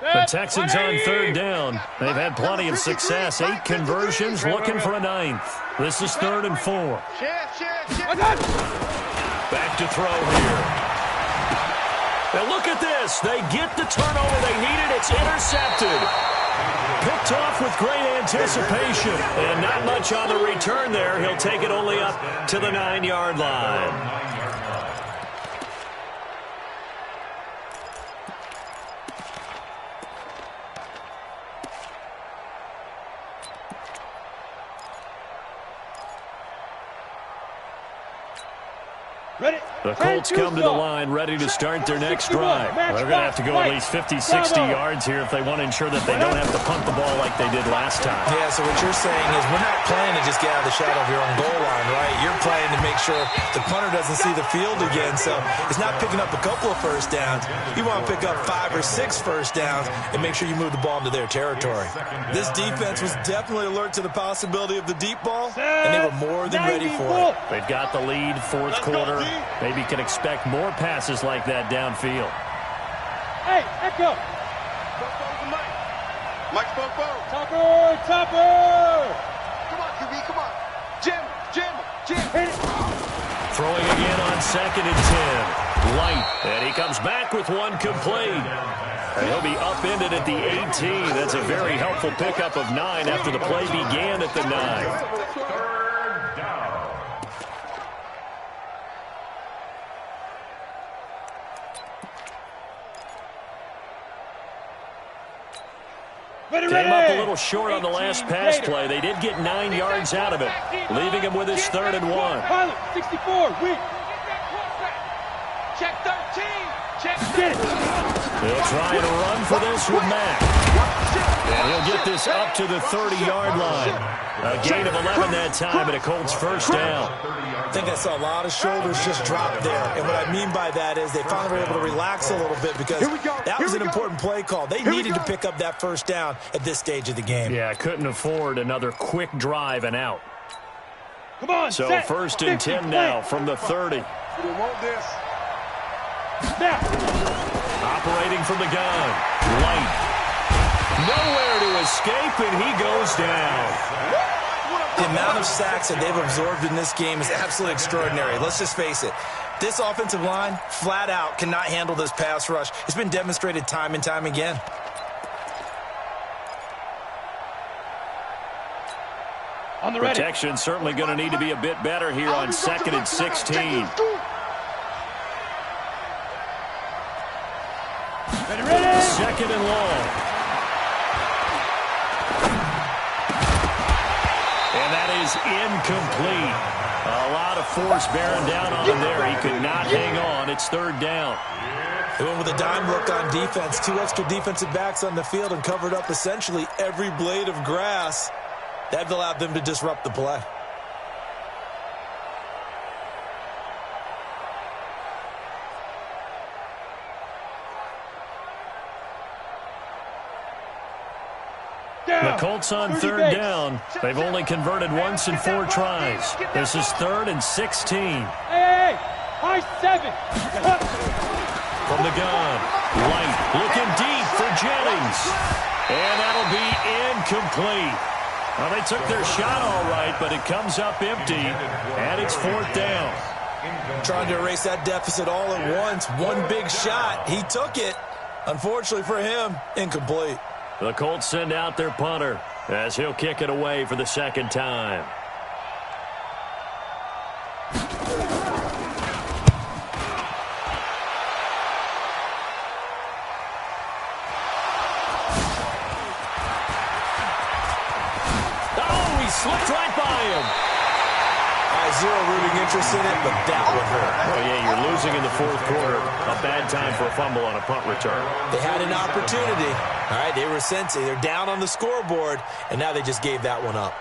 The Texans on third down. They've had plenty of success. 8 conversions, looking for a 9th. This is 3rd and 4. Back to throw here. Now look at this. They get the turnover they needed. It's intercepted. Picked off with great anticipation. And not much on the return there. He'll take it only up to the 9-yard line. The Colts come to the line ready to start their next drive. They're going to have to go at least 50, 60 yards here if they want to ensure that they don't have to punt the ball like they did last time. Yeah, so what you're saying is we're not playing to just get out of the shadow of your own goal line, right? You're playing to make sure the punter doesn't see the field again. So it's not picking up a couple of first downs. You want to pick up 5 or 6 first downs and make sure you move the ball into their territory. This defense was definitely alert to the possibility of the deep ball, and they were more than ready for it. They've got the lead, 4th quarter. Maybe can expect more passes like that downfield. Hey, Echo. Mike Bobo. Topper. Come on, QB, come on. Jam. Hit it. Throwing again on 2nd and 10. Light. And he comes back with one complete. And he'll be upended at the 18. That's a very helpful pickup of 9 after the play began at the 9. Came up a little short on the last pass play. They did get 9 yards out of it, leaving him with his 3rd and 1. Pilot, 64, weak. Check 13. Check 10. They'll try and run for this with Mack. And he'll get this up to the 30-yard line. A gain of 11 that time, and a Colts first down. I think I saw a lot of shoulders just drop there. And what I mean by that is they finally were able to relax a little bit because that was an important play call. They needed to pick up that first down at this stage of the game. Yeah, couldn't afford another quick drive and out. Come on, so set. 1st and 10 now from the 30. They want this. Snap. Operating from the gun. Light. Nowhere to escape, and he goes down. The amount of sacks that they've absorbed in this game is absolutely extraordinary. Let's just face it. This offensive line, flat out, cannot handle this pass rush. It's been demonstrated time and time again. On the ready. Protection certainly going to need to be a bit better here on 2nd and 16. Ready. 2nd and long. And that is incomplete. A lot of force bearing down on him there. He could not hang on. It's 3rd down. They went with a dime look on defense. 2 extra defensive backs on the field and covered up essentially every blade of grass. That allowed them to disrupt the play. The Colts on 3rd down. They've only converted once in 4 tries. This is 3rd and 16. Hey, high 7. From the gun. Light looking deep for Jennings. And that'll be incomplete. Well, they took their shot all right, but it comes up empty, and it's 4th down. Trying to erase that deficit all at once. One big shot. He took it. Unfortunately for him, incomplete. The Colts send out their punter as he'll kick it away for the 2nd time. Oh, he slipped right by him. Zero rooting interest in it, but that would hurt. Oh, yeah, you're losing in the 4th quarter. A bad time for a fumble on a punt return. They had an opportunity. All right, they were sensing. They're down on the scoreboard, and now they just gave that one up.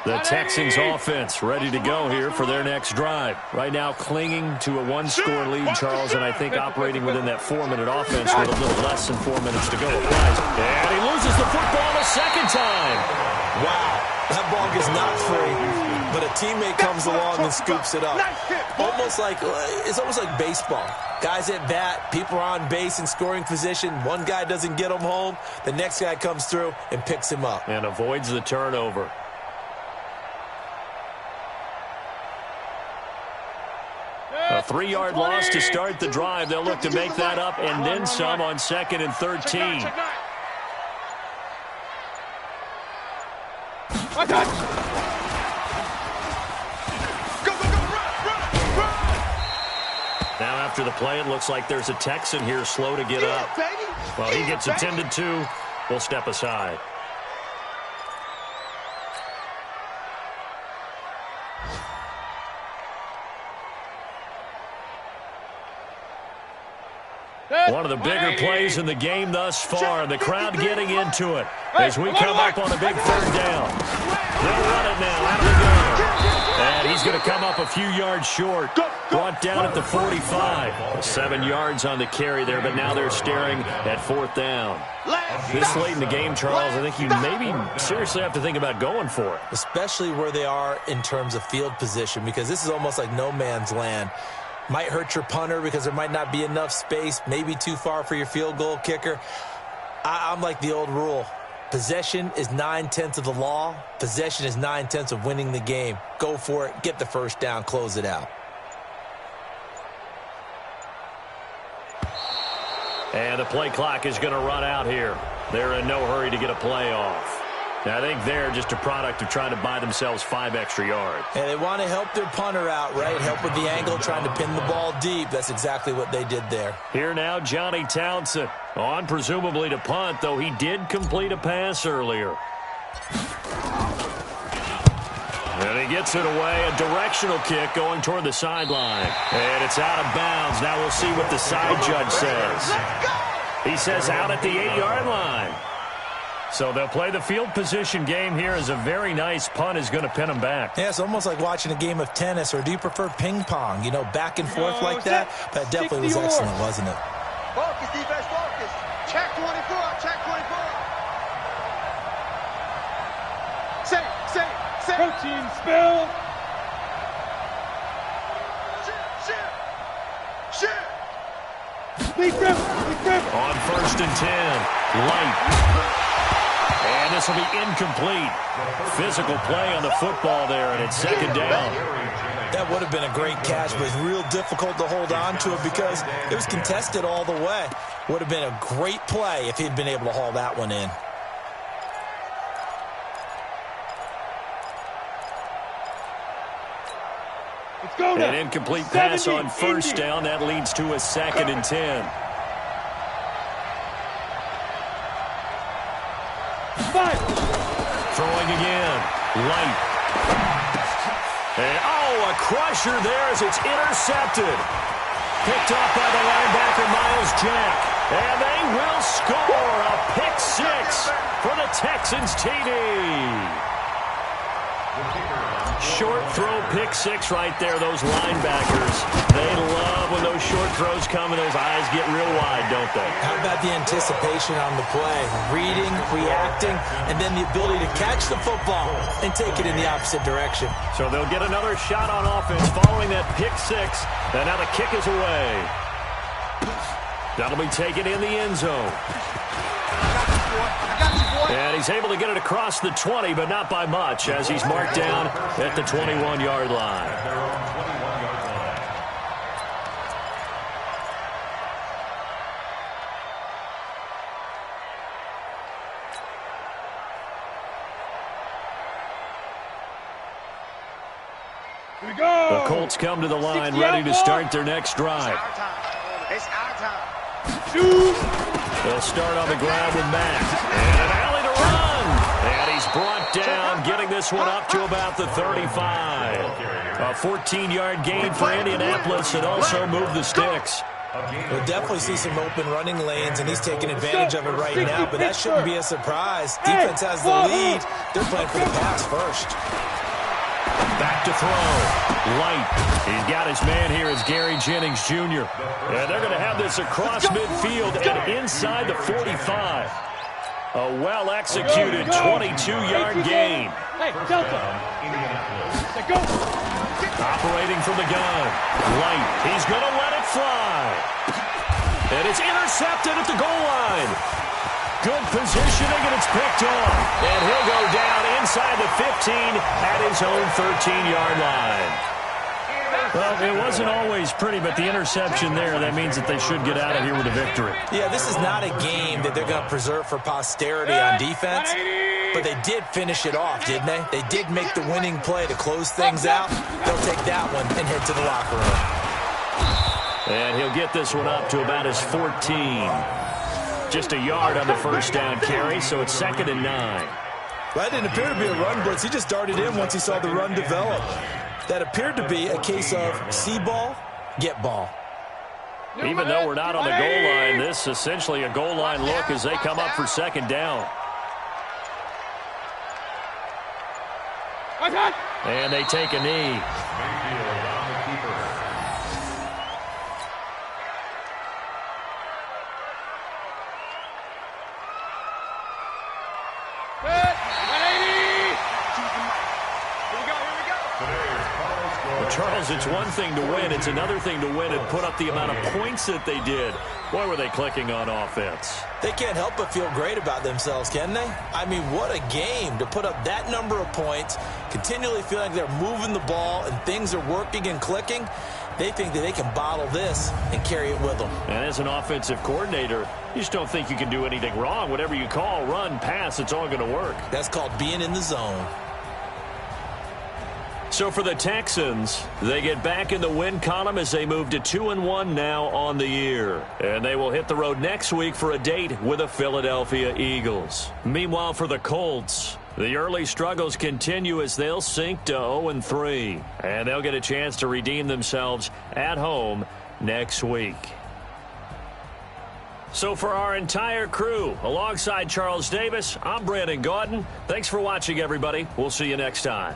The Texans offense ready to go here for their next drive. Right now clinging to a 1-score lead, Charles, and I think operating within that 4-minute offense with a little less than 4 minutes to go. And he loses the football a 2nd time. Wow, that ball gets knocked free. but a teammate comes along and scoops it up. It's almost like baseball. Guys at bat, people are on base in scoring position. One guy doesn't get him home. The next guy comes through and picks him up. And avoids the turnover. A 3-yard loss to start the drive. They'll look to make that up and then some on 2nd and 13. Now after the play, it looks like there's a Texan here slow to get up. Well, he gets attended to. We'll step aside. One of the bigger plays in the game thus far. The crowd getting into it as we come up on a big 3rd down. They'll run it now. Out of the gun. And he's going to come up a few yards short. Brought down at the 45. 7 yards on the carry there, but now they're staring at 4th down. This late in the game, Charles, I think you maybe seriously have to think about going for it. Especially where they are in terms of field position, because this is almost like no man's land. Might hurt your punter because there might not be enough space, maybe too far for your field goal kicker. I'm like the old rule. Possession is 9/10 of the law. Possession is 9/10 of winning the game. Go for it. Get the 1st down. Close it out. And the play clock is going to run out here. They're in no hurry to get a play off. Now, I think they're just a product of trying to buy themselves 5 extra yards. And they want to help their punter out, right? Help with the angle, trying to pin the ball deep. That's exactly what they did there. Here now, Johnny Townsend on presumably to punt, though he did complete a pass earlier. And he gets it away, a directional kick going toward the sideline. And it's out of bounds. Now we'll see what the side judge says. He says out at the 8-yard line. So they'll play the field position game here as a very nice punt is going to pin them back. Yeah, it's almost like watching a game of tennis, or do you prefer ping pong? You know, back and forth like that? That definitely was excellent, wasn't it? Focus, defense, focus. Check 24, check 24. Say. Protein spill. Shit. Big grip. On 1st and 10, Light. And this will be incomplete. Physical play on the football there, and it's 2nd down. That would have been a great catch, but it's real difficult to hold on to it because it was contested all the way. Would have been a great play if he'd been able to haul that one in. Let's go now. An incomplete pass on 1st down. That leads to a 2nd and 10. 5. Throwing again. Light. And, a crusher there as it's intercepted. Picked off by the linebacker, Miles Jack. And they will score a pick 6 for the Texans TD. Short throw, pick 6 right there. Those linebackers, they love when those short throws come and those eyes get real wide, don't they? How about the anticipation on the play? Reading, reacting, and then the ability to catch the football and take it in the opposite direction. So they'll get another shot on offense following that pick 6. And now the kick is away. That'll be taken in the end zone. And he's able to get it across the 20, but not by much, as he's marked down at the 21-yard line. Here we go. The Colts come to the line, ready to start their next drive. It's our time. Shoot. They'll start on the ground with Mack. And an alley to run. And he's brought down, getting this one up to about the 35. A 14-yard gain for Indianapolis and also move the sticks. We'll definitely see some open running lanes, and he's taking advantage of it right now, but that shouldn't be a surprise. Defense has the lead. They're playing for the pass first. Back to throw. Light. He's got his man here as Gary Jennings Jr. And they're going to have this across midfield and inside the 45. A well-executed 22-yard gain. Hey, First Delta. down, Indianapolis. Let go. Operating from the gun. Light. He's going to let it fly. And it's intercepted at the goal line. Good positioning, and it's picked off. And he'll go down inside the 15 at his own 13-yard line. Well, it wasn't always pretty, but the interception there, that means that they should get out of here with a victory. Yeah, this is not a game that they're going to preserve for posterity on defense, but they did finish it off, didn't they? They did make the winning play to close things out. They'll take that one and head to the locker room. And he'll get this one up to about his 14. Just a yard on the first down carry, so it's 2nd and 9. That didn't appear to be a run blitz. He just darted in once he saw the run develop. That appeared to be a case of see ball, get ball. Even though we're not on the goal line, this is essentially a goal line look as they come up for 2nd down. And they take a knee. Mayfield on the keeper. Charles, it's one thing to win. It's another thing to win and put up the amount of points that they did. Boy, were they clicking on offense. They can't help but feel great about themselves, can they? I mean, what a game to put up that number of points, continually feeling like they're moving the ball and things are working and clicking. They think that they can bottle this and carry it with them. And as an offensive coordinator, you just don't think you can do anything wrong. Whatever you call, run, pass, it's all going to work. That's called being in the zone. So for the Texans, they get back in the win column as they move to 2-1 now on the year. And they will hit the road next week for a date with the Philadelphia Eagles. Meanwhile, for the Colts, the early struggles continue as they'll sink to 0-3. And they'll get a chance to redeem themselves at home next week. So for our entire crew, alongside Charles Davis, I'm Brandon Gaudin. Thanks for watching, everybody. We'll see you next time.